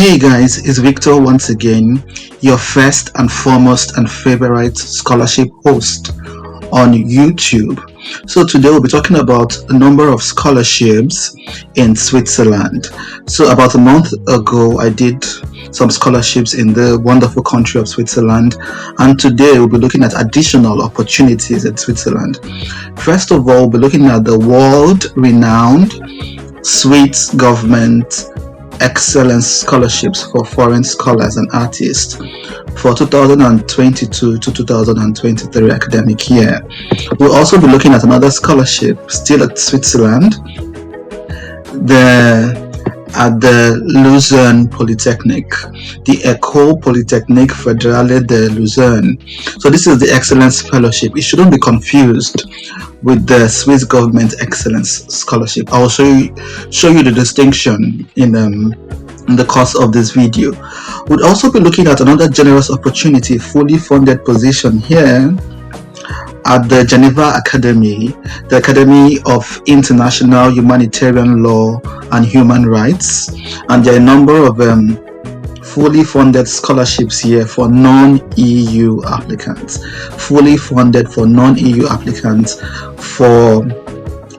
Hey guys, it's Victor once again, your first and foremost and favorite scholarship host on YouTube. So today we'll be talking about a number of scholarships in Switzerland. So about a month ago, I did some scholarships in the wonderful country of Switzerland, and today we'll be looking at additional opportunities in Switzerland. First of all, we'll be looking at the world-renowned Swiss government excellence scholarships for foreign scholars and artists for 2022 to 2023 academic year. We'll also be looking at another scholarship still at Switzerland, at the Lucerne Polytechnic, the École Polytechnique Fédérale de Lucerne. So this is the Excellence Fellowship. It shouldn't be confused with the Swiss Government Excellence Scholarship. I will show you the distinction in the course of this video. We'll also be looking at another generous opportunity, fully funded position here at the Geneva Academy, the Academy of International Humanitarian Law and Human Rights, and there are a number of fully funded scholarships here for non-EU applicants, fully funded for non-EU applicants for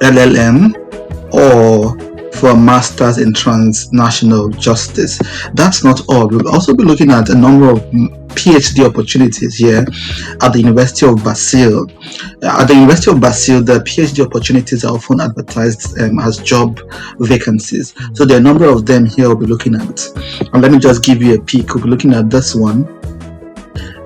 LLM or for Masters in Transnational Justice. That's not all. We'll also be looking at a number of PhD opportunities here at the University of Basel. At the University of Basel, the PhD opportunities are often advertised as job vacancies. So there are a number of them here we'll be looking at. And let me just give you a peek. We'll be looking at this one.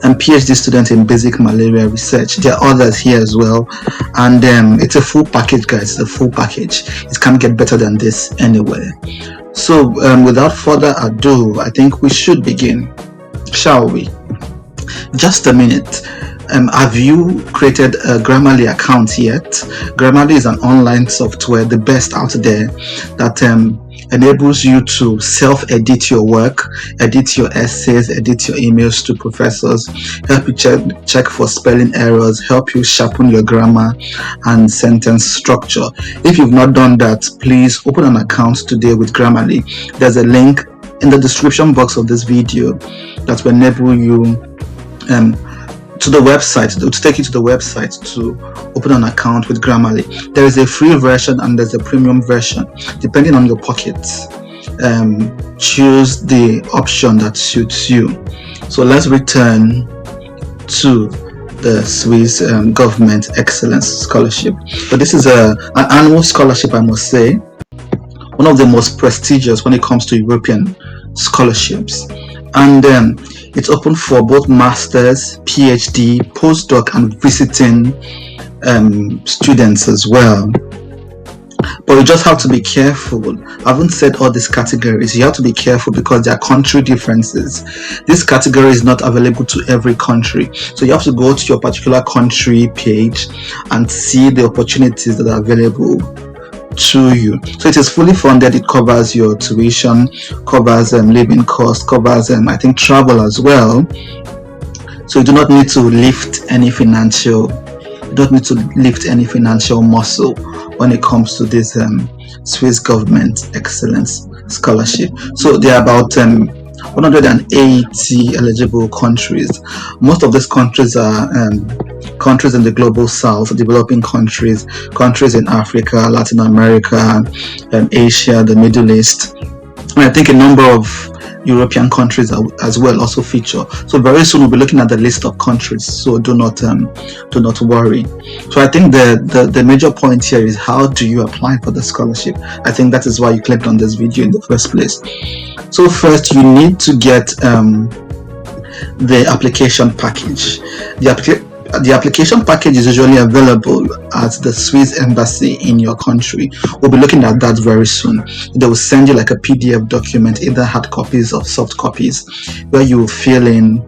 And PhD student in basic malaria research. There are others here as well, and it's a full package, guys. It's a full package. It can't get better than this anywhere. So without further ado, I think we should begin, shall we? Just a minute. Have you created a Grammarly account yet? Grammarly is an online software, the best out there, that enables you to self-edit your work, edit your essays, edit your emails to professors, help you check for spelling errors, help you sharpen your grammar and sentence structure. If you've not done that, please open an account today with Grammarly. There's a link in the description box of this video that will enable you to the website, to take you to the website to open an account with Grammarly. There is a free version and there's a premium version, depending on your pockets. Choose the option that suits you. So let's return to the Swiss Government Excellence Scholarship. So this is an annual scholarship, I must say, one of the most prestigious when it comes to European scholarships. And it's open for both masters, PhD, postdoc, and visiting students as well. But you just have to be careful. I haven't said all these categories. You have to be careful because there are country differences. This category is not available to every country. So you have to go to your particular country page and see the opportunities that are available to you. So it is fully funded. It covers your tuition, covers living costs, covers I think travel as well. So you do not need to lift any financial muscle when it comes to this Swiss Government Excellence Scholarship. So there are about 180 eligible countries. Most of these countries are countries in the global south, developing countries in Africa, Latin America, Asia, the Middle East, and I think a number of European countries as well also feature. So very soon we'll be looking at the list of countries, so do not worry. So I think the major point here is, how do you apply for the scholarship? I think that is why you clicked on this video in the first place. So first you need to get the application package. The application package is usually available at the Swiss embassy in your country. We'll be looking at that very soon. They will send you like a PDF document, either hard copies or soft copies, where you will fill in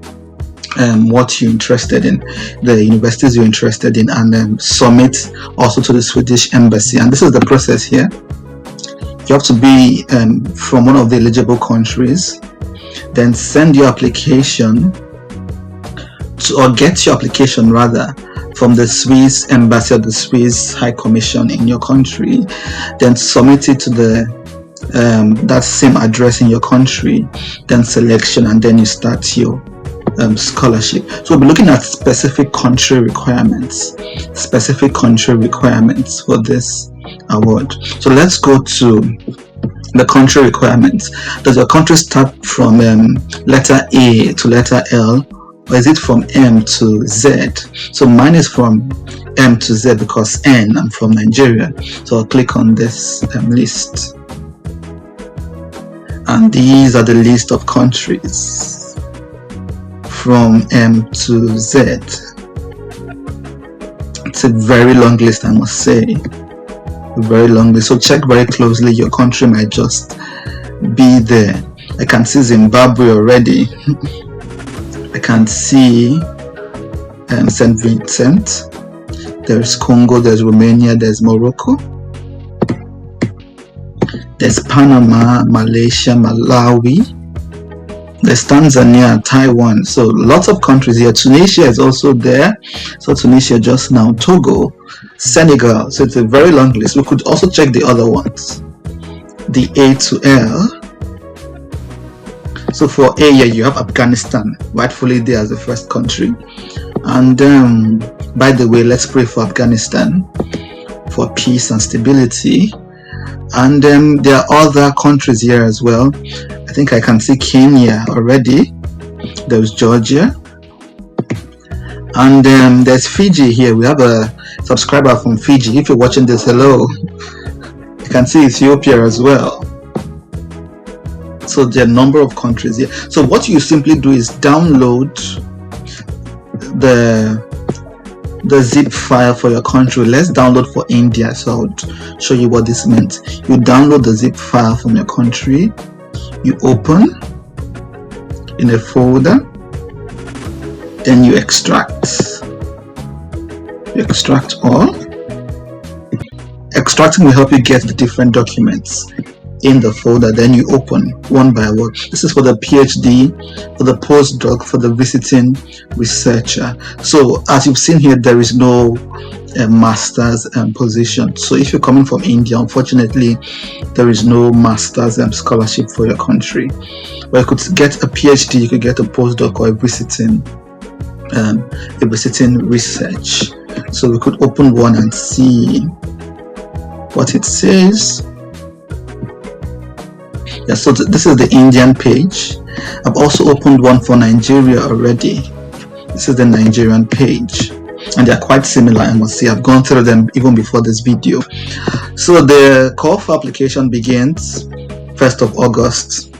what you're interested in, the universities you're interested in, and submit also to the Swedish embassy. And this is the process here. You have to be from one of the eligible countries, then send your application or get your application rather from the Swiss embassy or the Swiss High Commission in your country, then submit it to the that same address in your country, then selection, and then you start your scholarship. So we'll be looking at specific country requirements for this award. So let's go to the country requirements. Does your country start from letter A to letter L, or is it from M to Z? So mine is from M to Z because N, I'm from Nigeria. So I'll click on this list. And these are the list of countries from M to Z. It's a very long list, I must say. A very long list. So check very closely. Your country might just be there. I can see Zimbabwe already. I can see St. Vincent. There's Congo, there's Romania, there's Morocco. There's Panama, Malaysia, Malawi. There's Tanzania, Taiwan. So lots of countries here. Tunisia is also there. So Tunisia just now. Togo, Senegal. So it's a very long list. We could also check the other ones. The A to L. So for A, yeah, you have Afghanistan, rightfully there as the first country. And by the way, let's pray for Afghanistan for peace and stability. And there are other countries here as well. I think I can see Kenya already. There's Georgia. And there's Fiji here. We have a subscriber from Fiji. If you're watching this, hello. You can see Ethiopia as well. So there are a number of countries here. So what you simply do is download the zip file for your country. Let's download for India. So I would show you what this meant. You download the zip file from your country. You open in a folder. Then you extract. You extract all. Extracting will help you get the different documents in the folder. Then you open one by one. This is for the PhD, for the postdoc, for the visiting researcher. So as you've seen here, there is no master's position. So if you're coming from India, unfortunately there is no master's scholarship for your country. But you could get a PhD, you could get a postdoc, or a visiting research. So we could open one and see what it says. Yeah, so this is the Indian page. I've also opened one for Nigeria already. This is the Nigerian page, and they are quite similar, I must say. I've gone through them even before this video. So the call for application begins 1st of August,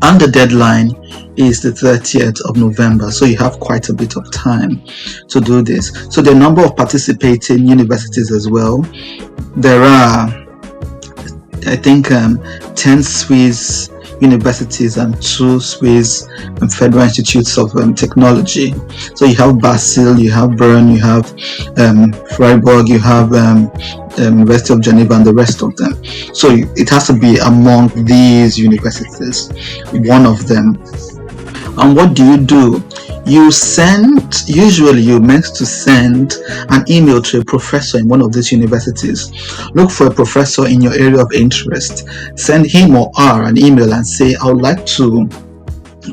and the deadline is the 30th of November. So you have quite a bit of time to do this. So the number of participating universities as well. There are, I think, 10 Swiss universities and 2 Swiss federal institutes of technology. So you have Basel, you have Bern, you have Freiburg, you have University of Geneva, and the rest of them. So it has to be among these universities, one of them. And what do? You send, usually you're meant to send an email to a professor in one of these universities. Look for a professor in your area of interest. Send him or her an email and say, I would like to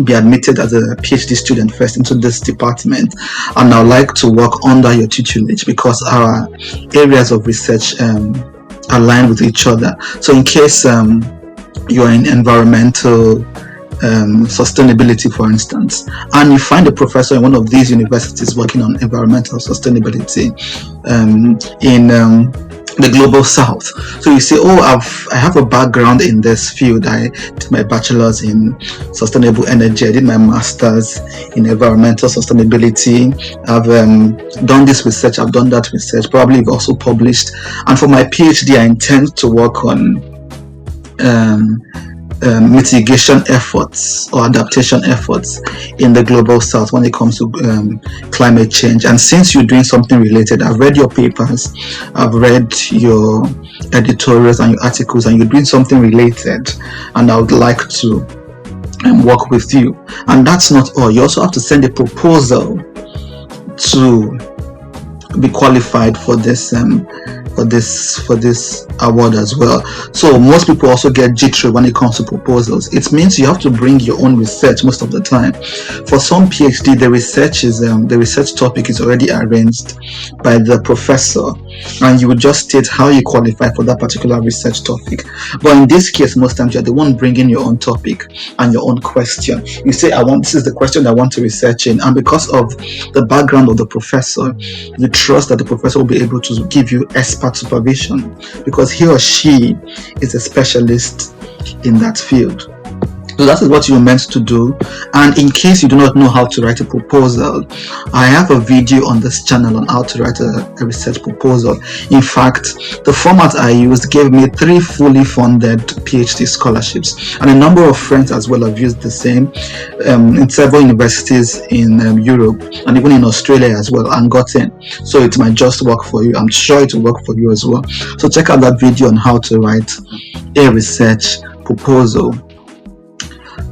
be admitted as a PhD student first into this department, and I would like to work under your tutelage because our areas of research align with each other. So in case you're in environmental sustainability, for instance, and you find a professor in one of these universities working on environmental sustainability in the global south, so you say, oh, I have a background in this field. I did my bachelor's in sustainable energy, I did my master's in environmental sustainability, I've done this research, I've done that research, probably you've also published, and for my PhD I intend to work on mitigation efforts or adaptation efforts in the global south when it comes to climate change. And since you're doing something related, I've read your papers, I've read your editorials and your articles, and you're doing something related, and I would like to work with you. And that's not all. You also have to send a proposal to be qualified for this for this award as well. So most people also get jittery when it comes to proposals. It means you have to bring your own research most of the time. For some PhD, the research topic is already arranged by the professor, and you would just state how you qualify for that particular research topic. But in this case, most times you're the one bringing your own topic and your own question. You say, this is the question I want to research in, and because of the background of the professor, you trust that the professor will be able to give you expert supervision because he or she is a specialist in that field. So that is what you're meant to do. And in case you do not know how to write a proposal, I have a video on this channel on how to write a research proposal. In fact, the format I used gave me 3 fully funded PhD scholarships, and a number of friends as well have used the same in several universities in Europe and even in Australia as well, and got in. So it might just work for you. I'm sure it will work for you as well. So check out that video on how to write a research proposal.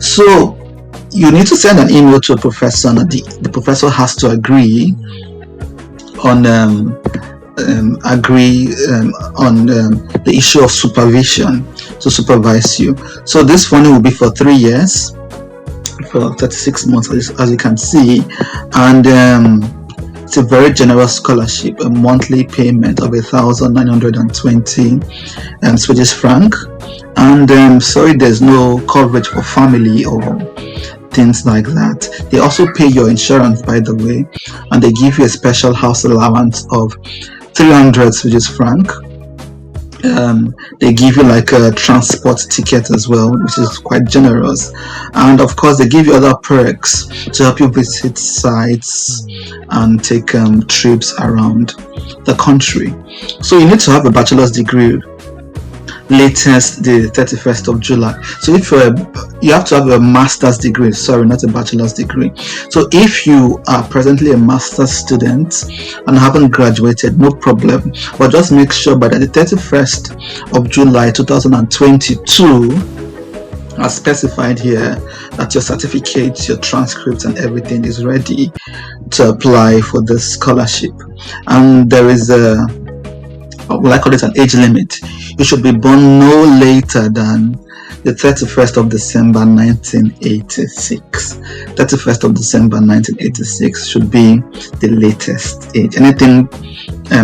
So you need to send an email to a professor, and the professor has to agree on the issue of supervision to supervise you. So this funding will be for 3 years, for 36 months, as you can see, and it's a very generous scholarship, a monthly payment of 1,920 Swedish franc. And sorry, there's no coverage for family or things like that. They also pay your insurance, by the way, and they give you a special house allowance of 300 Swedish franc. They give you like a transport ticket as well, which is quite generous, and of course they give you other perks to help you visit sites and take trips around the country. So you need to have a bachelor's degree latest the 31st of July. So if you have to have a master's degree, sorry, not a bachelor's degree. So if you are presently a master's student and haven't graduated, no problem, but just make sure by the 31st of July 2022, as specified here, that your certificates, your transcripts and everything is ready to apply for the scholarship. And there is I call it an age limit. You should be born no later than the 31st of December 1986. 31st of December 1986 should be the latest age. Anything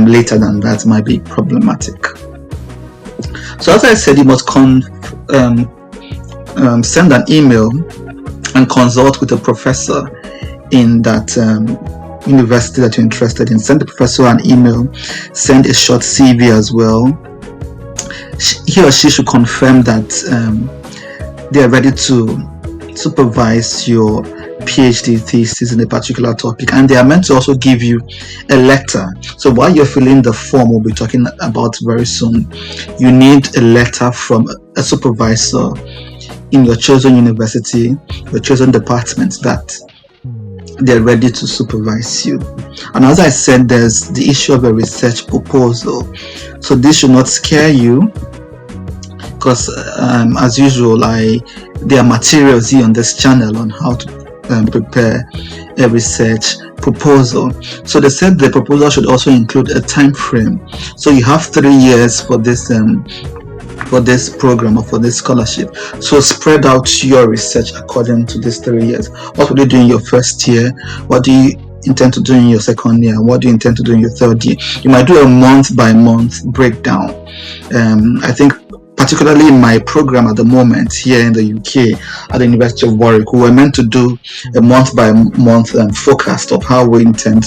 later than that might be problematic. So as I said, you must send an email and consult with a professor in that university that you're interested in. Send the professor an email, send a short CV as well. He or she should confirm that they are ready to supervise your PhD thesis in a particular topic, and they are meant to also give you a letter. So while you're filling the form we'll be talking about very soon, you need a letter from a supervisor in your chosen university, your chosen department, that they're ready to supervise you. And as I said, there's the issue of a research proposal. So this should not scare you, because as usual, there are materials here on this channel on how to prepare a research proposal. So they said the proposal should also include a time frame. So you have 3 years for this program or for this scholarship. So spread out your research according to these 3 years. What will you do in your first year? What do you intend to do in your second year? What do you intend to do in your third year? You might do a month by month breakdown. I think particularly in my program at the moment here in the UK at the University of Warwick, we were meant to do a month by month forecast of how we intend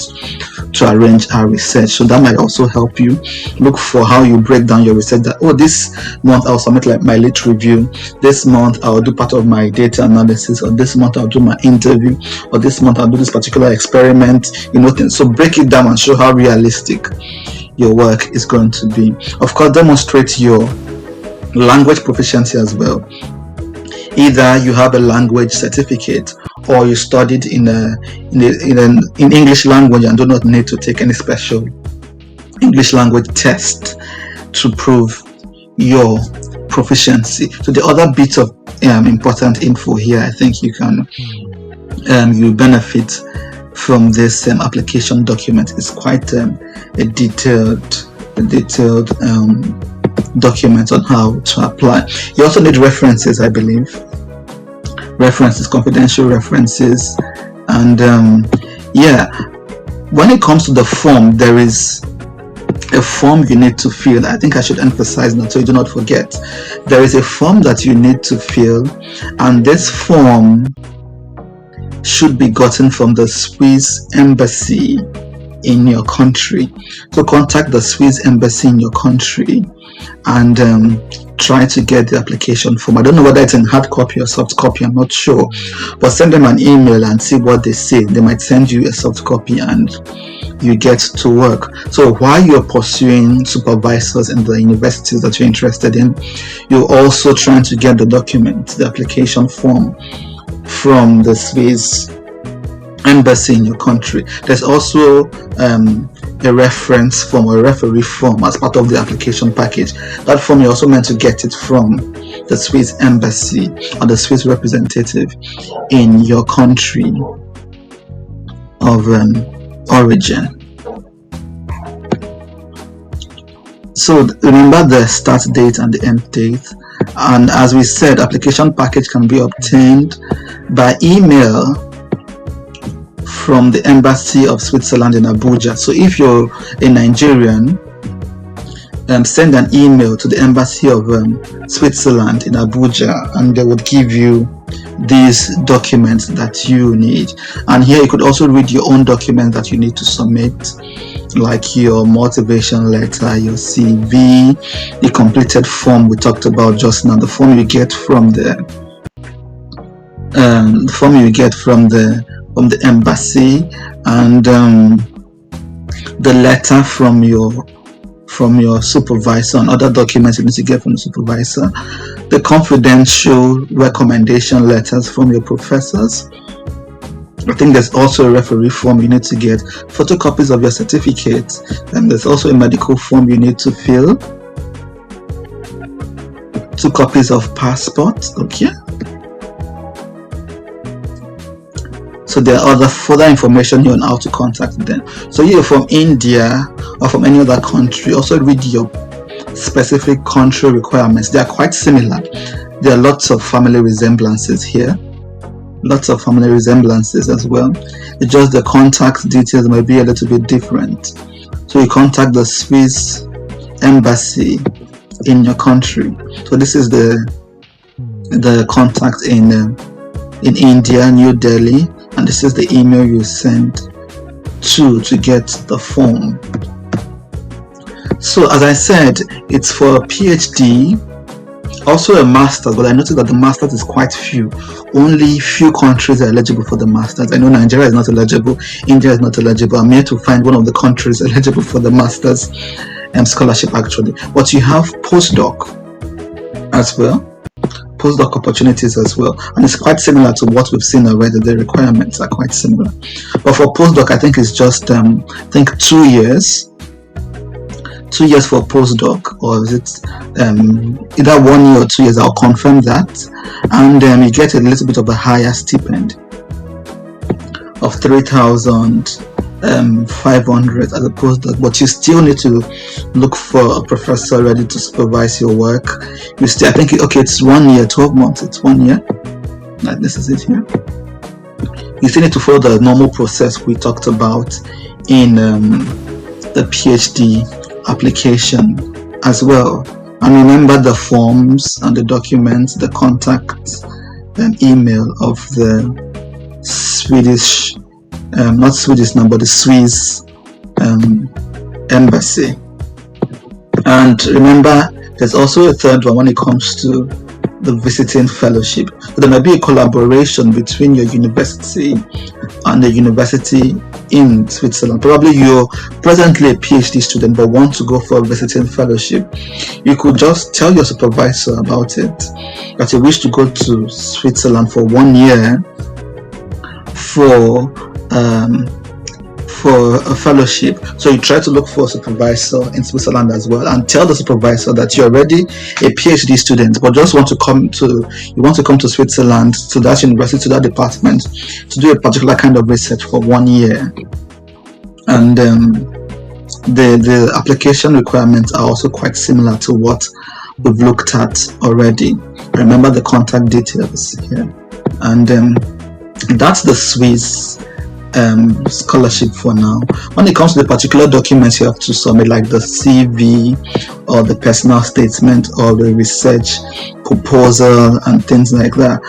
to arrange our research. So that might also help you look for how you break down your research. That, this month I'll submit like my lit review, this month I'll do part of my data analysis, or this month I'll do my interview, or this month I'll do this particular experiment, so break it down and show how realistic your work is going to be. Of course, demonstrate your language proficiency as well. Either you have a language certificate, or you studied in English language and do not need to take any special English language test to prove your proficiency. So the other bit of important info here, I think you can you benefit from this application document. It's quite a detailed detailed documents on how to apply. You also need references, I believe. References, confidential references, and yeah. When it comes to the form, there is a form you need to fill. I think I should emphasize that so you do not forget. There is a form that you need to fill, and this form should be gotten from the Swiss embassy in your country. So contact the Swiss embassy in your country and try to get the application form. I don't know whether it's in hard copy or soft copy, I'm not sure, but send them an email and see what they say. They might send you a soft copy and you get to work. So while you're pursuing supervisors in the universities that you're interested in, you're also trying to get the document, the application form, from the Swiss embassy in your country. There's also a reference form or a referee form as part of the application package. That form you're also meant to get it from the Swiss embassy or the Swiss representative in your country of origin. So remember the start date and the end date. And as we said, application package can be obtained by email from the Embassy of Switzerland in Abuja. So if you're a Nigerian, send an email to the Embassy of Switzerland in Abuja, and they would give you these documents that you need. And here you could also read your own documents that you need to submit, like your motivation letter, your CV, the completed form we talked about just now, the form you get from the embassy, and the letter from your supervisor, and other documents you need to get from the supervisor, the confidential recommendation letters from your professors. I think there's also a referee form you need to get, photocopies of your certificate, and there's also a medical form you need to fill, 2 copies of passport. Okay. So there are other further information here on how to contact them. So you're from India or from any other country, also read your specific country requirements. They are quite similar. There are lots of family resemblances here. Lots of family resemblances as well. It's just the contact details might be a little bit different. So you contact the Swiss embassy in your country. So this is the contact in India, New Delhi, and this is the email you send to get the form. So as I said, it's for a PhD, also a master's, but I noticed that the master's is quite few. Only few countries are eligible for the master's. I know Nigeria is not eligible, India is not eligible. I'm here to find one of the countries eligible for the master's scholarship actually. But you have postdoc as well, postdoc opportunities as well, and it's quite similar to what we've seen already. The requirements are quite similar, but for postdoc I think it's just 2 years. 2 years for postdoc, or is it either 1 year or 2 years? I'll confirm that. And you get a little bit of a higher stipend of 3,500 as a postdoc, but you still need to look for a professor ready to supervise your work. You still, I think, okay, it's 1 year, 12 months, it's 1 year. Like this is it here. You still need to follow the normal process we talked about in the PhD application as well. And remember the forms and the documents, the contact email of the Swedish, not Swedish now, but the Swiss embassy. And remember, there's also a third one when it comes to the visiting fellowship. So there might be a collaboration between your university and the university in Switzerland. Probably you're presently a PhD student but want to go for a visiting fellowship. You could just tell your supervisor about it, that you wish to go to Switzerland for 1 year for a fellowship. So you try to look for a supervisor in Switzerland as well, and tell the supervisor that you're already a PhD student but just want to come to Switzerland, to that university, to that department, to do a particular kind of research for 1 year. And the application requirements are also quite similar to what we've looked at already. Remember the contact details here, and that's the Swiss scholarship for now. When it comes to the particular documents you have to submit, like the CV or the personal statement or the research proposal and things like that,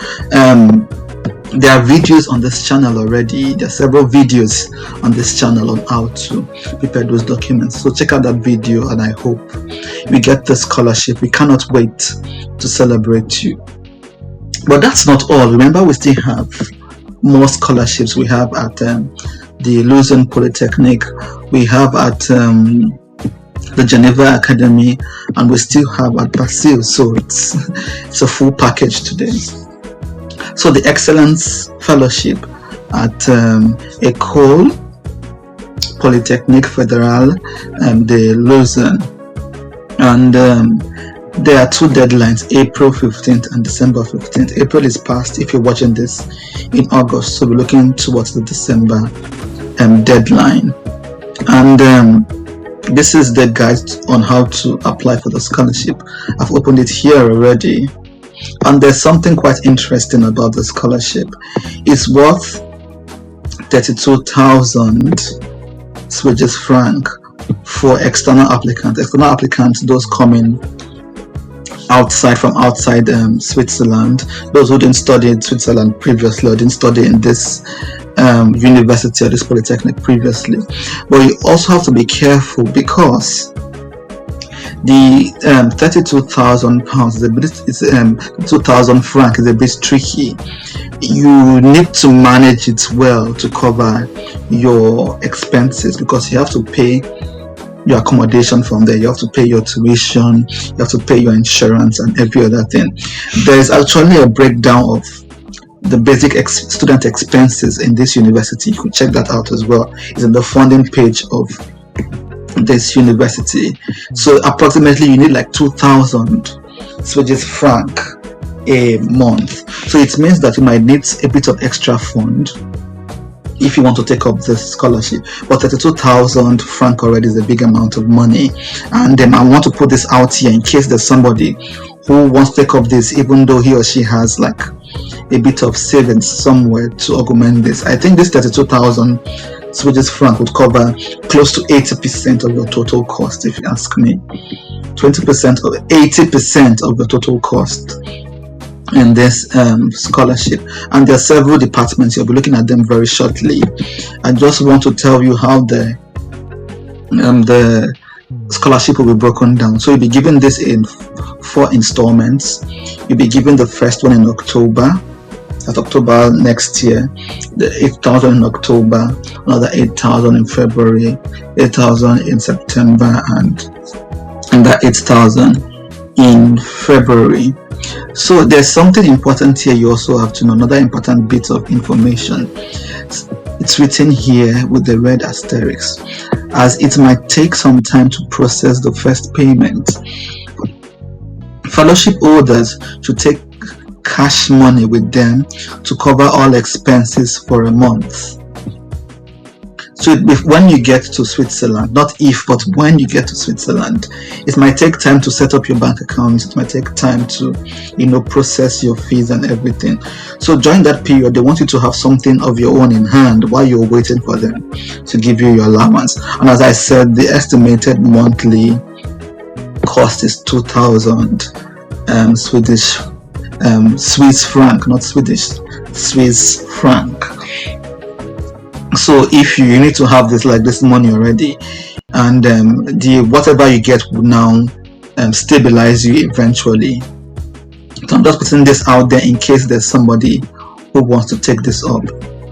there are videos on this channel already. There are several videos on this channel on how to prepare those documents, so check out that video, and I hope we get the scholarship. We cannot wait to celebrate you. But that's not all. Remember, we still have more scholarships. We have at the Lausanne Polytechnic, we have at the Geneva Academy, and we still have at Basel. So it's a full package today. So the Excellence Fellowship at École Polytechnique Fédérale de Lausanne, and there are two deadlines, April 15th and December 15th. April is past if you're watching this in August, so we're looking towards the December deadline. And this is the guide on how to apply for the scholarship. I've opened it here already, and there's something quite interesting about the scholarship. It's worth 32,000 Swedish franc for external applicants. External applicants, those coming from outside Switzerland, those who didn't study in Switzerland previously or didn't study in this university or this polytechnic previously. But you also have to be careful, because the 32,000 pounds is a bit, 2,000 franc is a bit tricky. You need to manage it well to cover your expenses, because you have to pay your accommodation from there, you have to pay your tuition, you have to pay your insurance and every other thing. There is actually a breakdown of the basic student expenses in this university. You could check that out as well. It's in the funding page of this university. So approximately you need like 2,000 Swedish franc a month. So it means that you might need a bit of extra fund if you want to take up this scholarship. But 32,000 franc already is a big amount of money, and then I want to put this out here in case there's somebody who wants to take up this, even though he or she has like a bit of savings somewhere to augment this. I think this 32,000 Swedish franc would cover close to 80% of your total cost, if you ask me. 20% or 80% of the total cost in this scholarship. And there are several departments. You'll be looking at them very shortly. I just want to tell you how the scholarship will be broken down. So you'll be given this in 4 installments. You'll be given the first one in October, at October next year, the 8,000 in October, another 8,000 in February, 8,000 in September, and that 8,000 in February. So there's something important here you also have to know, another important bit of information. It's written here with the red asterisk, as it might take some time to process the first payment. Fellowship holders should take cash money with them to cover all expenses for a month. So when you get to Switzerland, not if, but when you get to Switzerland, it might take time to set up your bank account. It might take time to, process your fees and everything. So during that period, they want you to have something of your own in hand while you're waiting for them to give you your allowance. And as I said, the estimated monthly cost is 2,000 Swiss franc, not Swedish, Swiss franc. So if you need to have this money already, and the whatever you get will now stabilize you eventually. So I'm just putting this out there in case there's somebody who wants to take this up,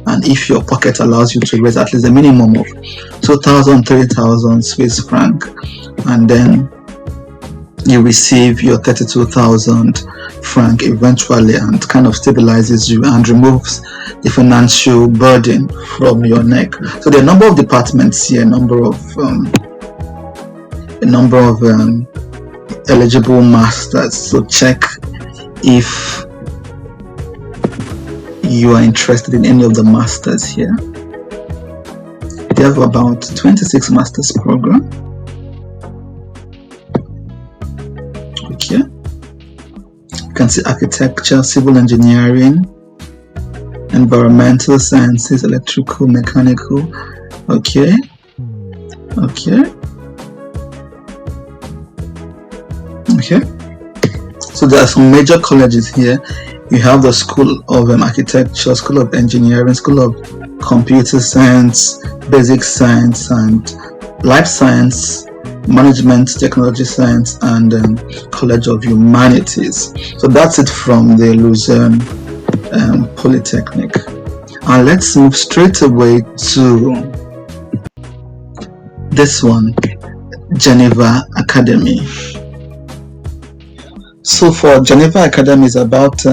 and if your pocket allows you to raise at least a minimum of 2,000, 3,000 Swiss franc, and then you receive your 32,000 franc eventually, and kind of stabilizes you and removes the financial burden from your neck. So there are a number of departments here, a number of eligible masters. So check if you are interested in any of the masters here. They have about 26 master's program. Okay. You can see architecture, civil engineering, environmental sciences, electrical, mechanical. Okay. So there are some major colleges here. You have the School of Architecture, School of Engineering, School of Computer Science, Basic Science and Life Science, Management, Technology Science, and College of Humanities. So that's it from the Lucerne Polytechnic. And let's move straight away to this one, Geneva Academy. So for Geneva Academy is about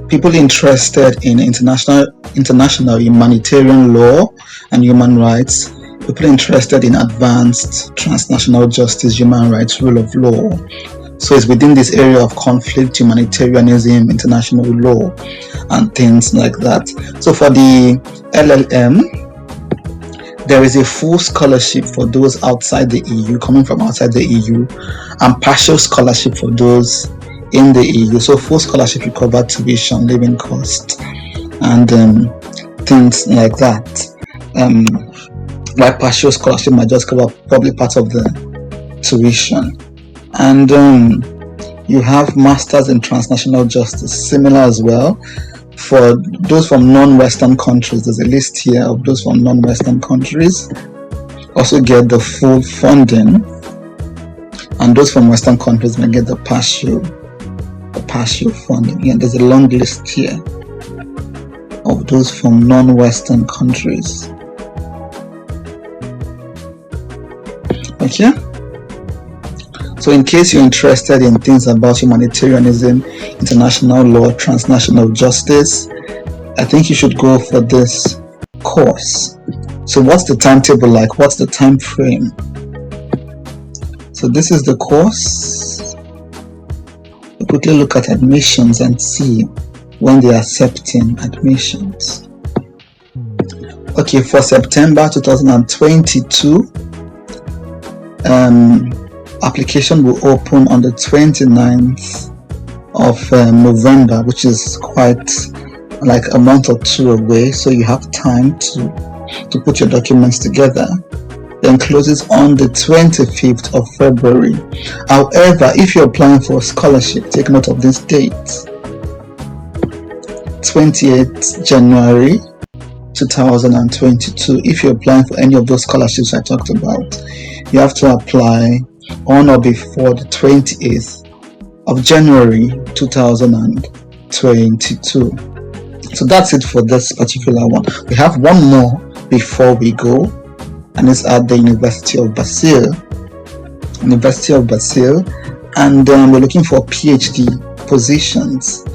people interested in international humanitarian law and human rights, people interested in advanced transnational justice, human rights, rule of law. So it's within this area of conflict, humanitarianism, international law, and things like that. So for the LLM, there is a full scholarship for those outside the EU, coming from outside the EU, and partial scholarship for those in the EU. So full scholarship will cover tuition, living cost, and things like that. Like partial scholarship might just cover probably part of the tuition. And you have masters in transnational justice, similar as well. For those from non-Western countries, there's a list here of those from non-Western countries also get the full funding, and those from Western countries may get the partial funding. And there's a long list here of those from non-Western countries. Okay. So in case you're interested in things about humanitarianism, international law, transnational justice, I think you should go for this course. So what's the timetable like? What's the time frame? So this is the course. We'll quickly look at admissions and see when they are accepting admissions. Okay, for September 2022, application will open on the 29th of November, which is quite like a month or two away, so you have time to put your documents together. Then closes on the 25th of February. However, if you're applying for a scholarship, take note of this date: 28th January 2022. If you're applying for any of those scholarships I talked about, you have to apply on or before the 28th of January 2022. So that's it for this particular one. We have one more before we go, and it's at the University of Basel. And we're looking for PhD positions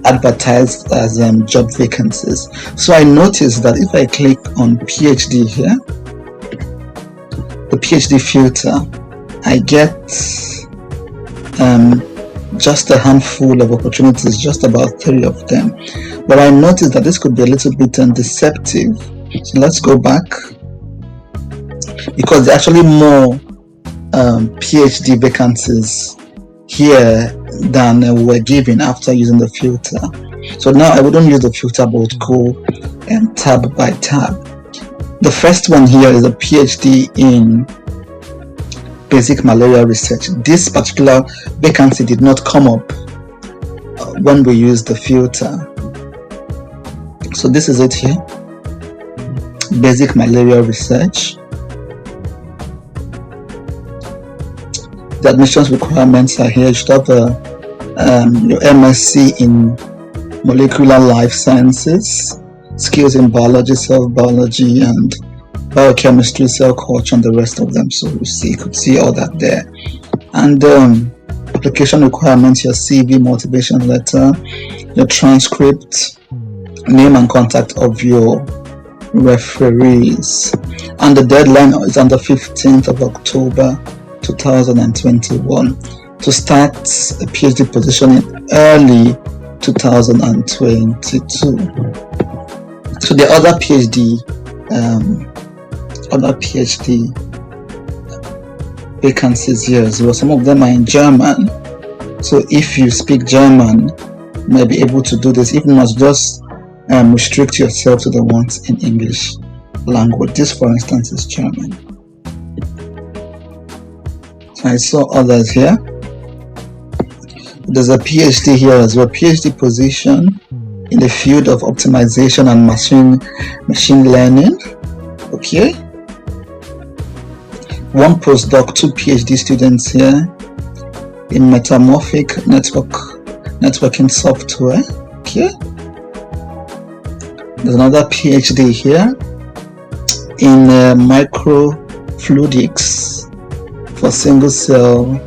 advertised as job vacancies. So I noticed that if I click on PhD here, the PhD filter, I get just a handful of opportunities, just about 3 of them. But I noticed that this could be a little bit deceptive. So let's go back, because there are actually more PhD vacancies here than were given after using the filter. So now I wouldn't use the filter, but would go tab by tab. The first one here is a PhD in basic malaria research. This particular vacancy did not come up when we used the filter. So this is it here, basic malaria research. The admissions requirements are here. You should have your MSc in molecular life sciences, skills in biology, cell biology, and biochemistry, cell culture, and the rest of them. So you could see all that there. And application requirements: your CV, motivation letter, your transcript, name and contact of your referees. And the deadline is on the 15th of October 2021 to start a PhD position in early 2022. So the other PhD other PhD vacancies here as well. Some of them are in German, so if you speak German, you may be able to do this. If not, just restrict yourself to the ones in English language. This, for instance, is German. I saw others here. There's a PhD here as well, PhD position in the field of optimization and machine learning. Okay. One postdoc, 2 PhD students here in metamorphic networking software. Okay. There's another PhD here in microfluidics for single cell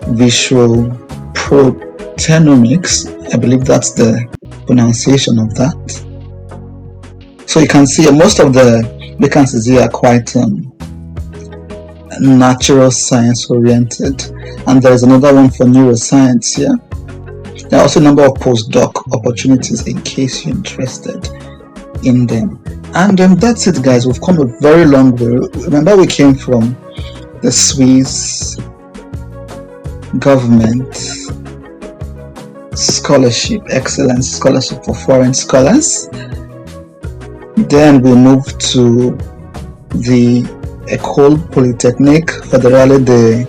visual proteomics. I believe that's the pronunciation of that. So you can see most of the vacancies here are quite natural science oriented, and there is another one for neuroscience here. There are also a number of postdoc opportunities in case you're interested in them. And that's it, guys. We've come a very long way. Remember, we came from the Swiss government scholarship, excellence scholarship for foreign scholars. Then we moved to the École Polytechnique Fédérale de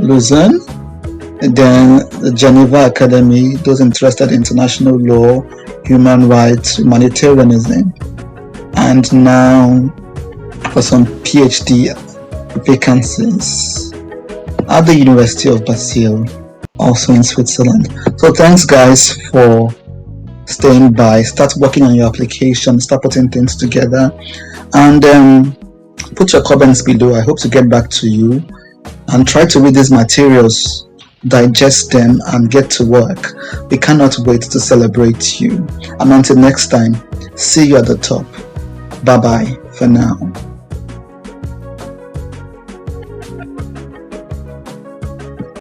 Lausanne, and then the Geneva Academy, those interested in international law, human rights, humanitarianism, and now for some PhD vacancies at the University of Basel, also in Switzerland. So thanks, guys, for staying by. Start working on your application, start putting things together, and put your comments below. I hope to get back to you, and try to read these materials, digest them, and get to work. We cannot wait to celebrate you. And until next time, see you at the top. Bye bye for now.